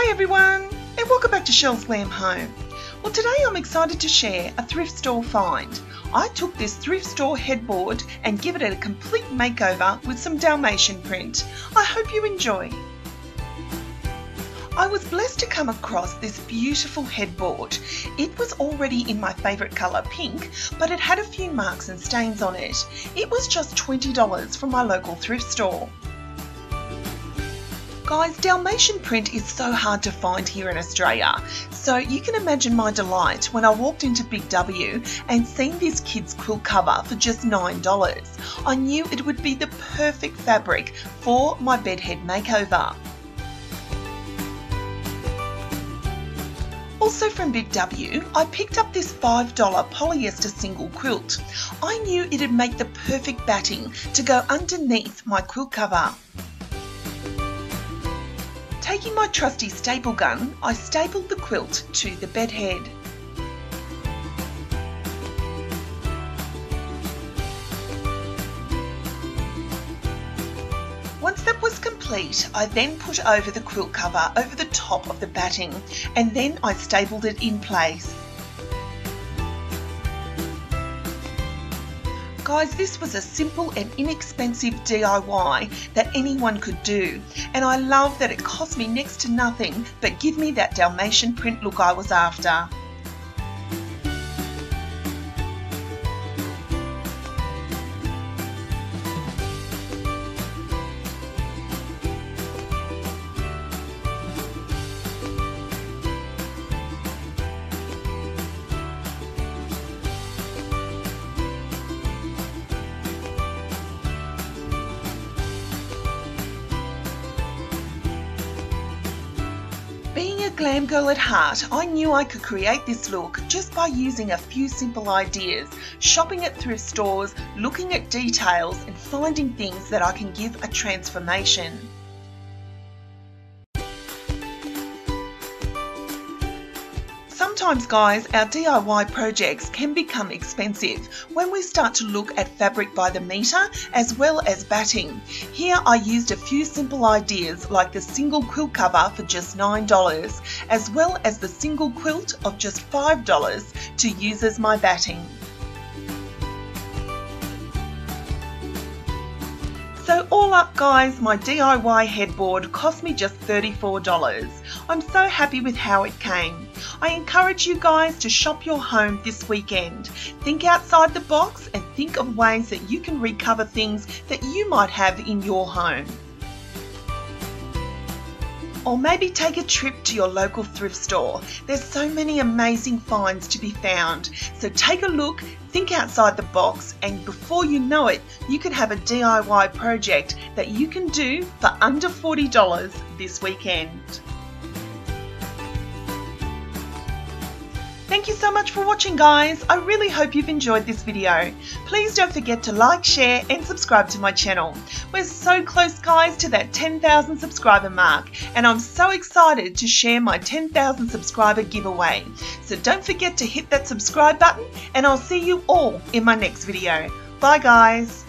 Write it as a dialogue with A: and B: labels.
A: Hi everyone, and welcome back to Shell's Glam Home. Well, today I'm excited to share a thrift store find. I took this thrift store headboard and give it a complete makeover with some Dalmatian print. I hope you enjoy. I was blessed to come across this beautiful headboard. It was already in my favourite colour, pink, but it had a few marks and stains on it. It was just $20 from my local thrift store. Guys, Dalmatian print is so hard to find here in Australia, so you can imagine my delight when I walked into Big W and seen this kid's quilt cover for just $9. I knew it would be the perfect fabric for my bedhead makeover. Also from Big W, I picked up this $5 polyester single quilt. I knew it'd make the perfect batting to go underneath my quilt cover. Taking my trusty staple gun, I stapled the quilt to the bed head. Once that was complete, I then put over the quilt cover over the top of the batting, and then I stapled it in place. Guys, this was a simple and inexpensive DIY that anyone could do, and I love that it cost me next to nothing but give me that Dalmatian print look I was after. Being a glam girl at heart, I knew I could create this look just by using a few simple ideas, shopping at thrift stores, looking at details and finding things that I can give a transformation. Sometimes, guys, our DIY projects can become expensive when we start to look at fabric by the metre as well as batting. Here I used a few simple ideas like the single quilt cover for just $9, as well as the single quilt of just $5 to use as my batting. So all up, guys, my DIY headboard cost me just $34. I'm so happy with how it came. I encourage you guys to shop your home this weekend. Think outside the box and think of ways that you can recover things that you might have in your home. Or maybe take a trip to your local thrift store. There's so many amazing finds to be found. So take a look, think outside the box, and before you know it, you could have a DIY project that you can do for under $40 this weekend. Thank you so much for watching, guys. I really hope you've enjoyed this video. Please don't forget to like, share and subscribe to my channel. We're so close, guys, to that 10,000 subscriber mark, and I'm so excited to share my 10,000 subscriber giveaway. So don't forget to hit that subscribe button, and I'll see you all in my next video. Bye, guys.